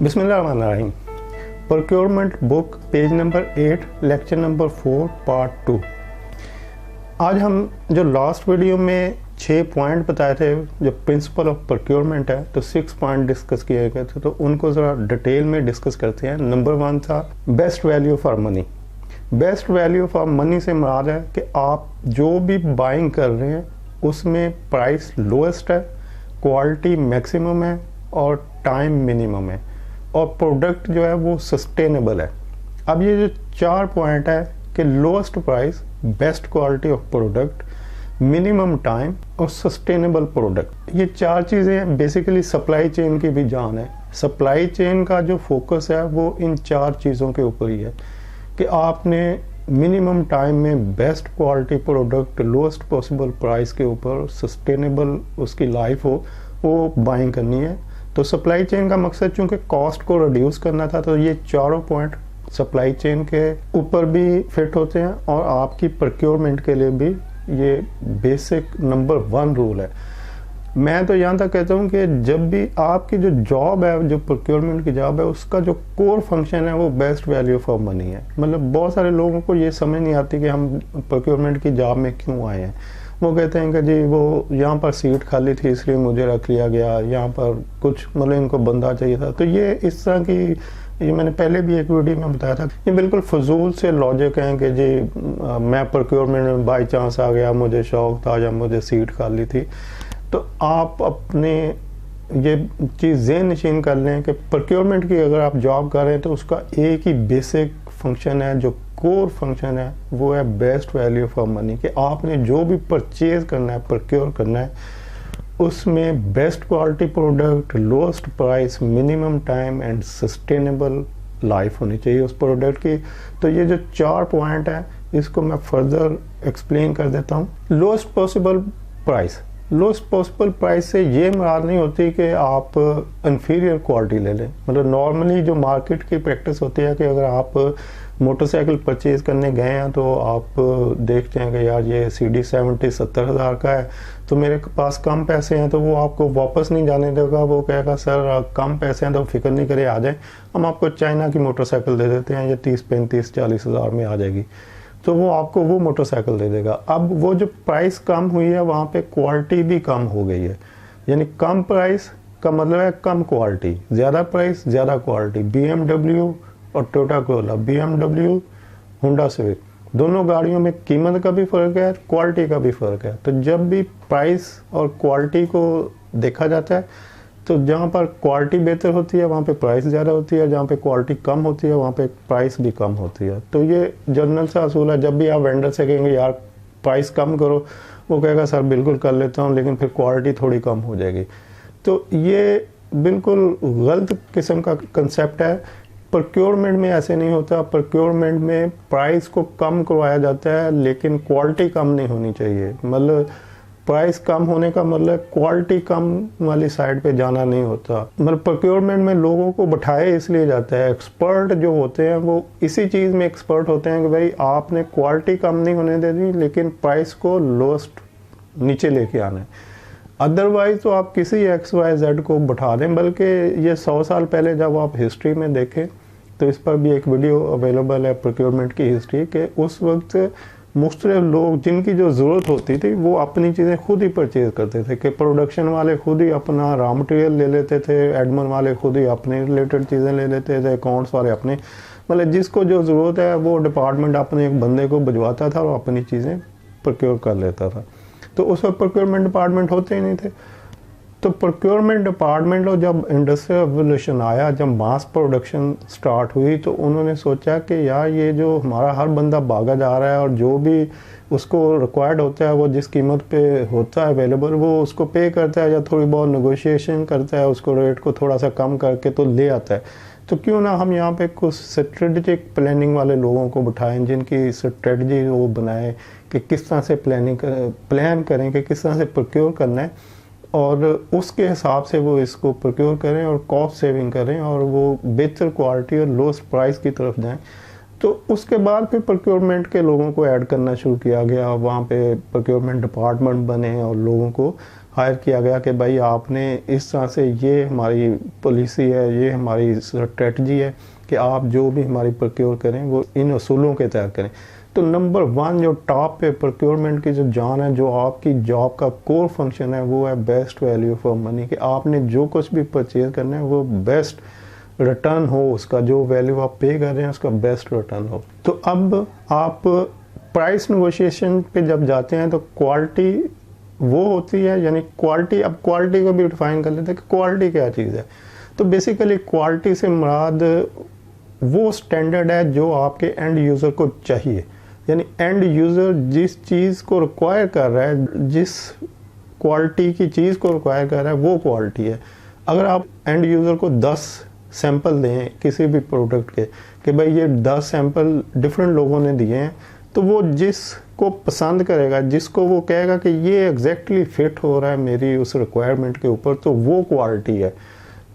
बिस्मिल्लाहिर्रहमानिर्रहीम। Procurement book page number 8 lecture number 4 part 2। आज हम जो लास्ट वीडियो में 6 पॉइंट बताए थे जो प्रिंसिपल ऑफ प्रोक्योरमेंट है, तो 6 पॉइंट डिस्कस किए गए थे, तो उनको ज़रा डिटेल में डिस्कस करते हैं। नंबर 1 था best value for money. Best value for money से मुराद है कि आप जो भी बाइंग कर रहे हैं उसमें प्राइस लोएस्ट है, क्वालिटी मैक्सिमम है और टाइम मिनिमम है, और प्रोडक्ट जो है वो सस्टेनेबल है। अब ये जो 4 पॉइंट है कि lowest price, best quality of product, minimum time और सस्टेनेबल प्रोडक्ट, ये 4 चीज़ें बेसिकली सप्लाई चेन की भी जान है। सप्लाई चेन का जो फोकस है वो इन 4 चीज़ों के ऊपर ही है कि आपने मिनिमम टाइम में best quality product lowest possible price के ऊपर सस्टेनेबल उसकी लाइफ हो, वो बाइंग करनी है। तो सप्लाई चेन का मकसद चूंकि कॉस्ट को रिड्यूस करना था, तो ये चारों पॉइंट सप्लाई चेन के ऊपर भी फिट होते हैं और आपकी प्रोक्योरमेंट के लिए भी ये बेसिक नंबर 1 रूल है। मैं तो यहाँ तक कहता हूँ कि जब भी आपकी जो जॉब है, जो प्रोक्योरमेंट की जॉब है, उसका जो कोर फंक्शन है वो बेस्ट वैल्यू फॉर मनी है। मतलब बहुत सारे लोगों को ये समझ नहीं आती कि हम प्रोक्योरमेंट की जॉब में क्यों आए हैं। वो कहते हैं कि जी वो यहाँ पर सीट खाली थी इसलिए मुझे रख लिया गया, यहाँ पर कुछ मतलब इनको बंदा चाहिए था। तो ये इस तरह की, ये मैंने पहले भी एक वीडियो में बताया था, ये बिल्कुल फजूल से लॉजिक हैं कि जी मैं प्रोक्योरमेंट में बाई चांस आ गया, मुझे शौक था या मुझे सीट खाली थी। तो आप अपने ये चीज़ ज़हन नशीन कर लें कि प्रोक्योरमेंट की अगर आप जॉब कर रहे हैं तो उसका एक ही बेसिक फंक्शन है, जो कोर फंक्शन है वो है बेस्ट वैल्यू फॉर मनी। कि आपने जो भी परचेज करना है, प्रोक्योर करना है, उसमें best quality product, lowest price, minimum time and sustainable life होनी चाहिए उस प्रोडक्ट की। तो ये जो 4 पॉइंट है इसको मैं फर्दर एक्सप्लेन कर देता हूँ। Lowest possible price, lowest possible price से ये मुराद नहीं होती कि आप इन्फीरियर क्वालिटी ले लें। मतलब नॉर्मली जो मार्केट की प्रैक्टिस होती है कि अगर आप मोटरसाइकिल परचेज करने गए हैं तो आप देखते हैं कि यार ये CD 70-70 हज़ार का है, तो मेरे पास कम पैसे हैं, तो वो आपको वापस नहीं जाने देगा। वो कहेगा सर कम पैसे हैं तो फिक्र नहीं करे, आ जाए, हम आपको चाइना की मोटरसाइकिल दे देते हैं, ये 30-35-40 हज़ार में आ जाएगी। तो वो आपको वो मोटरसाइकिल दे देगा। अब वो जो प्राइस कम हुई है वहाँ पे क्वालिटी भी कम हो गई है। यानी कम प्राइस का मतलब है कम क्वालिटी, ज़्यादा प्राइस ज़्यादा क्वालिटी। BMW और Toyota Corolla, BMW, Honda civic, दोनों गाड़ियों में कीमत का भी फ़र्क है, क्वालिटी का भी फ़र्क है। तो जब भी प्राइस और क्वालिटी को देखा जाता है तो जहाँ पर क्वालिटी बेहतर होती है वहाँ पे प्राइस ज़्यादा होती है, जहाँ पे क्वालिटी कम होती है वहाँ पे प्राइस भी कम होती है। तो ये जनरल सा असूल है। जब भी आप वेंडर से कहेंगे यार प्राइस कम करो, वो कहेगा सर बिल्कुल कर लेता हूँ, लेकिन फिर क्वालिटी थोड़ी कम हो जाएगी। तो ये बिल्कुल गलत किस्म का कंसेप्ट है। प्रोक्योरमेंट में ऐसे नहीं होता। प्रोक्योरमेंट में प्राइस को कम करवाया जाता है लेकिन क्वालिटी कम नहीं होनी चाहिए। मतलब प्राइस कम होने का मतलब क्वालिटी कम वाली साइड पे जाना नहीं होता। मतलब प्रोक्योरमेंट में लोगों को बैठाया इसलिए जाता है, एक्सपर्ट जो होते हैं वो इसी चीज़ में एक्सपर्ट होते हैं कि भाई आपने क्वालिटी कम नहीं होने देनी लेकिन प्राइस को लोएस्ट नीचे लेके आना है। अदरवाइज तो आप किसी XYZ को बैठा दें। बल्कि ये 100 साल पहले जब आप हिस्ट्री में देखें तो इस पर भी एक वीडियो अवेलेबल है प्रोक्योरमेंट की हिस्ट्री के। उस वक्त मुख्तलिफ लोग जिनकी जो ज़रूरत होती थी वो अपनी चीज़ें खुद ही परचेज करते थे। कि प्रोडक्शन वाले खुद ही अपना रॉ मटेरियल ले लेते थे, एडमन वाले खुद ही अपने रिलेटेड चीज़ें ले लेते थे, अकाउंट्स वाले अपने, मतलब जिसको जो ज़रूरत है वो डिपार्टमेंट अपने एक बंदे को भिजवाता था और अपनी चीज़ें प्रोक्योर कर लेता था। तो उस वक्त प्रोक्योरमेंट डिपार्टमेंट होते ही नहीं थे। तो प्रोक्योरमेंट डिपार्टमेंट और जब इंडस्ट्रियल रेवोल्यूशन आया, जब मास प्रोडक्शन स्टार्ट हुई, तो उन्होंने सोचा कि यार ये जो हमारा हर बंदा भागा जा रहा है और जो भी उसको रिक्वायर्ड होता है वो जिस कीमत पे होता है अवेलेबल वो उसको पे करता है या थोड़ी बहुत नेगोशिएशन करता है, उसको रेट को थोड़ा सा कम करके तो ले आता है। तो क्यों ना हम यहाँ पे कुछ स्ट्रेटेजिक प्लानिंग वाले लोगों को बिठाएं जिनकी स्ट्रेटजी वो बनाए कि किस तरह से प्लान करें कि किस तरह से प्रोक्योर करना है, और उसके हिसाब से वो इसको प्रोक्योर करें और कॉस्ट सेविंग करें और वो बेहतर क्वालिटी और लोएस्ट प्राइस की तरफ जाएं। तो उसके बाद फिर प्रोक्योरमेंट के लोगों को ऐड करना शुरू किया गया। वहाँ पे प्रोक्योरमेंट डिपार्टमेंट बने और लोगों को हायर किया गया कि भाई आपने इस तरह से, ये हमारी पॉलिसी है, ये हमारी स्ट्रेटजी है कि आप जो भी हमारी प्रोक्योर करें वो इन असूलों के तहत करें। तो नंबर 1 जो टॉप पे प्रोक्योरमेंट की जो जान है, जो आपकी जॉब का कोर फंक्शन है, वो है बेस्ट वैल्यू फॉर मनी, कि आपने जो कुछ भी परचेज करना है वो बेस्ट रिटर्न हो, उसका जो वैल्यू आप पे कर रहे हैं उसका बेस्ट रिटर्न हो। तो अब आप प्राइस नेगोशिएशन पे जब जाते हैं तो क्वालिटी वो होती है, यानी क्वालिटी, अब क्वालिटी को भी डिफाइन कर लेते हैं कि क्वालिटी क्या चीज़ है। तो बेसिकली क्वालिटी से मुराद वो स्टैंडर्ड है जो आपके एंड यूज़र को चाहिए, यानी एंड यूज़र जिस चीज़ को रिक्वायर कर रहा है, जिस क्वालिटी की चीज़ को रिक्वायर कर रहा है वो क्वालिटी है। अगर आप एंड यूज़र को 10 सैंपल दें किसी भी प्रोडक्ट के कि भाई ये 10 सैंपल डिफरेंट लोगों ने दिए हैं, तो वो जिसको पसंद करेगा, जिसको वो कहेगा कि ये एग्जैक्टली फिट हो रहा है मेरी उस रिक्वायरमेंट के ऊपर, तो वो क्वालिटी है।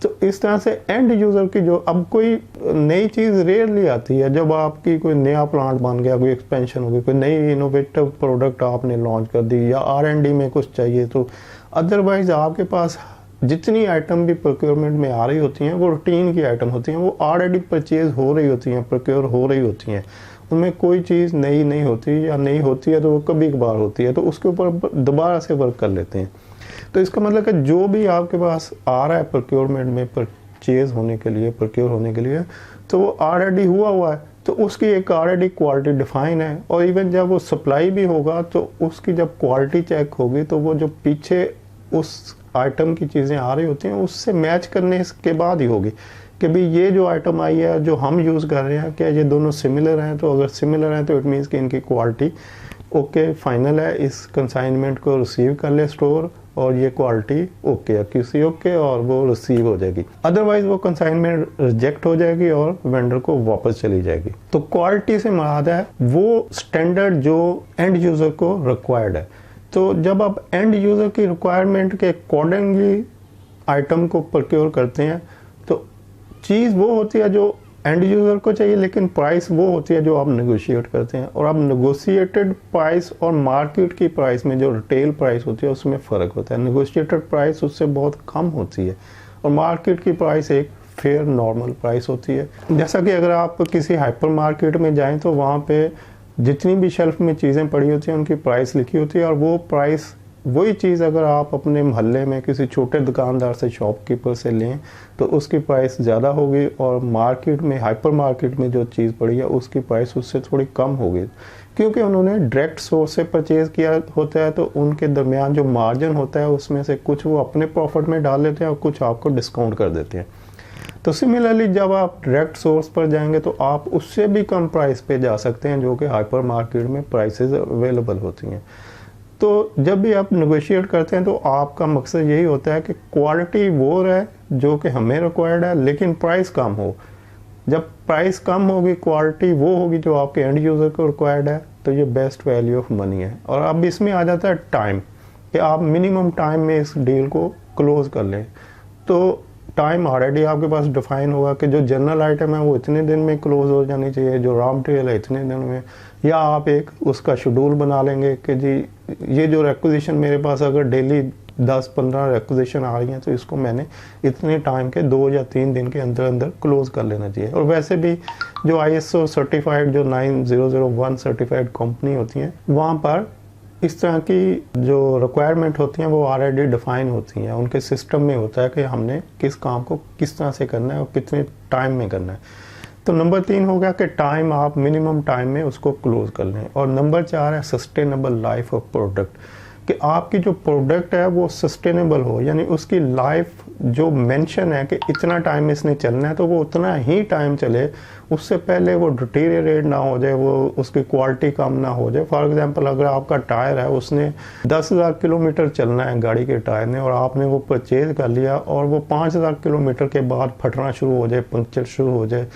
तो इस तरह से एंड यूज़र की जो, अब कोई नई चीज़ रेयरली आती है, जब आपकी कोई नया प्लांट बन गया, कोई एक्सपेंशन हो गई, कोई नई इनोवेटिव प्रोडक्ट आपने लॉन्च कर दी, या R&D में कुछ चाहिए, तो अदरवाइज आपके पास जितनी आइटम भी प्रोक्योरमेंट में आ रही होती हैं वो रूटीन की आइटम होती हैं, वो ऑलरेडी परचेज हो रही होती हैं, प्रोक्योर हो रही होती हैं, उनमें कोई चीज़ नई नहीं होती, या नहीं होती है तो वो कभी कभार होती है, तो उसके ऊपर दोबारा से वर्क कर लेते हैं। तो इसका मतलब कि जो भी आपके पास आ रहा है प्रोक्योरमेंट में परचेज होने के लिए, प्रोक्योर होने के लिए, तो वो ऑलरेडी हुआ है, तो उसकी एक ऑलरेडी क्वालिटी डिफाइन है। और इवन जब वो सप्लाई भी होगा तो उसकी जब क्वालिटी चेक होगी तो वो जो पीछे उस आइटम की चीज़ें आ रही होती हैं उससे मैच करने के बाद ही होगी कि भाई ये जो आइटम आई है, जो हम यूज़ कर रहे हैं, क्या ये दोनों सिमिलर हैं। तो अगर सिमिलर हैं तो इट मीन्स कि इनकी क्वालिटी ओके फाइनल है, इस कंसाइनमेंट को रिसीव कर ले स्टोर, और ये क्वालिटी ओके है, किसी ओके, और वो रिसीव हो जाएगी। अदरवाइज वो कंसाइनमेंट रिजेक्ट हो जाएगी और वेंडर को वापस चली जाएगी। तो क्वालिटी से मुराद है वो स्टैंडर्ड जो एंड यूज़र को रिक्वायर्ड है। तो जब आप एंड यूज़र की रिक्वायरमेंट के अकॉर्डिंगली आइटम को प्रोक्योर करते हैं तो चीज़ वो होती है जो एंड यूज़र को चाहिए, लेकिन प्राइस वो होती है जो आप नेगोशिएट करते हैं। और अब नेगोशिएटेड प्राइस और मार्केट की प्राइस में जो रिटेल प्राइस होती है उसमें फ़र्क होता है। नेगोशिएटेड प्राइस उससे बहुत कम होती है और मार्केट की प्राइस एक फेयर नॉर्मल प्राइस होती है। जैसा कि अगर आप किसी हाइपर मार्केट में जाएं तो वहाँ पे जितनी भी शेल्फ में चीज़ें पड़ी होती हैं उनकी प्राइस लिखी होती है, और वो प्राइस, वही चीज़ अगर आप अपने मोहल्ले में किसी छोटे दुकानदार से, शॉपकीपर से लें तो उसकी प्राइस ज़्यादा होगी, और मार्केट में, हाइपर मार्केट में जो चीज़ पड़ी है उसकी प्राइस उससे थोड़ी कम होगी, क्योंकि उन्होंने डायरेक्ट सोर्स से परचेज़ किया होता है। तो उनके दरमियान जो मार्जिन होता है उसमें से कुछ वो अपने प्रॉफिट में डाल लेते हैं और कुछ आपको डिस्काउंट कर देते हैं। तो सिमिलरली जब आप डायरेक्ट सोर्स पर जाएंगे तो आप उससे भी कम प्राइस पे जा सकते हैं, जो कि हाइपर मार्केट में प्राइसेस अवेलेबल होती हैं। तो जब भी आप नेगोशिएट करते हैं तो आपका मकसद यही होता है कि क्वालिटी वो रहे जो कि हमें रिक्वायर्ड है, लेकिन प्राइस कम हो। जब प्राइस कम होगी, क्वालिटी वो होगी जो आपके एंड यूज़र को रिक्वायर्ड है, तो ये बेस्ट वैल्यू ऑफ मनी है। और अब इसमें आ जाता है टाइम, कि आप मिनिमम टाइम में इस डील को क्लोज कर लें। तो टाइम ऑलरेडी आपके पास डिफाइन होगा कि जो जनरल आइटम है वो इतने दिन में क्लोज हो जानी चाहिए, जो रॉ मटेरियल है इतने दिन में, या आप एक उसका शेड्यूल बना लेंगे कि जी ये जो रिक्विजिशन मेरे पास अगर डेली 10-15 रिक्विजिशन आ रही हैं तो इसको मैंने इतने टाइम के 2 या 3 दिन के अंदर अंदर क्लोज कर लेना चाहिए। और वैसे भी जो ISO सर्टिफाइड, जो 9001 सर्टिफाइड कंपनी होती हैं, वहाँ पर इस तरह की जो रिक्वायरमेंट होती हैं वो ऑलरेडी डिफाइन होती हैं, उनके सिस्टम में होता है कि हमने किस काम को किस तरह से करना है और कितने टाइम में करना है। तो नंबर 3 हो गया कि टाइम, आप मिनिमम टाइम में उसको क्लोज कर लें। और नंबर 4 है सस्टेनेबल लाइफ ऑफ प्रोडक्ट, कि आपकी जो प्रोडक्ट है वो सस्टेनेबल हो, यानी उसकी लाइफ जो मेंशन है कि इतना टाइम इसने चलना है तो वो उतना ही टाइम चले, उससे पहले वो डिटीरियरेट ना हो जाए, वो उसकी क्वालिटी कम ना हो जाए। फॉर एग्जांपल अगर आपका टायर है, उसने 10,000 किलोमीटर चलना है गाड़ी के टायर ने, और आपने वो परचेज कर लिया और वो 5,000 किलोमीटर के बाद फटना शुरू हो जाए, पंक्चर शुरू हो जाए,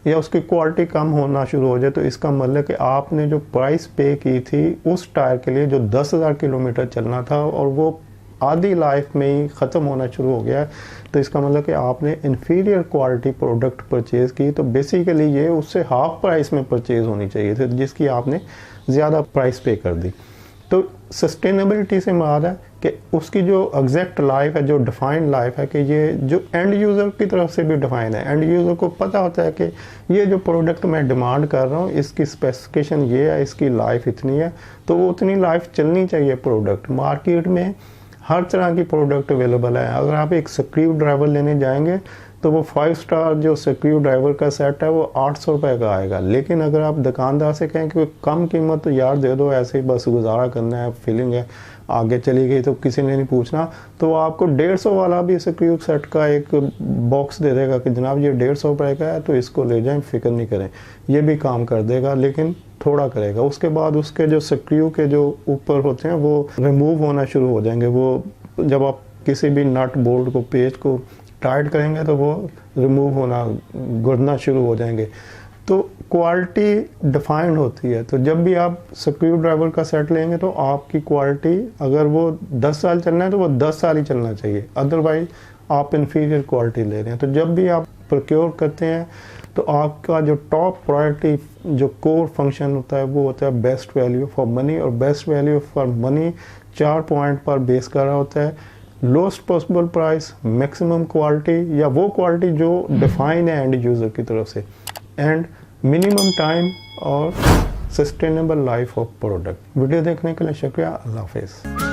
या उसकी क्वालिटी कम होना शुरू हो जाए, तो इसका मतलब कि आपने जो प्राइस पे की थी उस टायर के लिए जो 10,000 किलोमीटर चलना था और वो आधी लाइफ में ही ख़त्म होना शुरू हो गया, तो इसका मतलब कि आपने इन्फीरियर क्वालिटी प्रोडक्ट परचेज़ की। तो बेसिकली ये उससे हाफ प्राइस में परचेज़ होनी चाहिए थी, जिसकी आपने ज़्यादा प्राइस पे कर दी। तो सस्टेनेबिलिटी से मुराद है कि उसकी जो एग्जैक्ट लाइफ है, जो डिफाइंड लाइफ है, कि ये जो एंड यूज़र की तरफ से भी डिफाइन है। एंड यूज़र को पता होता है कि ये जो प्रोडक्ट मैं डिमांड कर रहा हूँ इसकी स्पेसिफिकेशन ये है, इसकी लाइफ इतनी है, तो वो उतनी लाइफ चलनी चाहिए प्रोडक्ट। मार्केट में हर तरह की प्रोडक्ट अवेलेबल है। अगर आप एक स्क्रू ड्राइवर लेने जाएंगे तो वो 5 स्टार जो स्क्रू ड्राइवर का सेट है वो 800 रुपये का आएगा। लेकिन अगर आप दुकानदार से कहें कि कम कीमत तो यार दे दो, ऐसे ही बस गुजारा करना है, फीलिंग है, आगे चली गई तो किसी ने नहीं पूछना, तो वो आपको 150 वाला भी स्क्रू सेट का एक बॉक्स दे देगा कि जनाब ये 150 रुपये का है, तो इसको ले जाएं, फिक्र नहीं करें। ये भी काम कर देगा, लेकिन थोड़ा करेगा। उसके बाद उसके जो स्क्रू के जो ऊपर होते हैं वो रिमूव होना शुरू हो जाएंगे। वो जब आप किसी भी नट बोल्ट को, पेज को टाइट करेंगे तो वो रिमूव होना, गुड़ना शुरू हो जाएंगे। तो क्वालिटी डिफाइंड होती है। तो जब भी आप स्क्रू ड्राइवर का सेट लेंगे तो आपकी क्वालिटी, अगर वो 10 साल चलना है तो वो 10 साल ही चलना चाहिए, अदरवाइज आप इन्फीरियर क्वालिटी ले रहे हैं। तो जब भी आप प्रोक्योर करते हैं तो आपका जो टॉप प्रायोरिटी, जो कोर फंक्शन होता है वो होता है बेस्ट वैल्यू फॉर मनी। और best value for money 4 point पर बेस कर रहा होता है। Lowest possible price, maximum quality, या वो क्वालिटी जो डिफाइन है एंड यूज़र की तरफ से, एंड मिनिमम टाइम और sustainable life of product. Video देखने के लिए शुक्रिया। अल्लाह हाफिज़।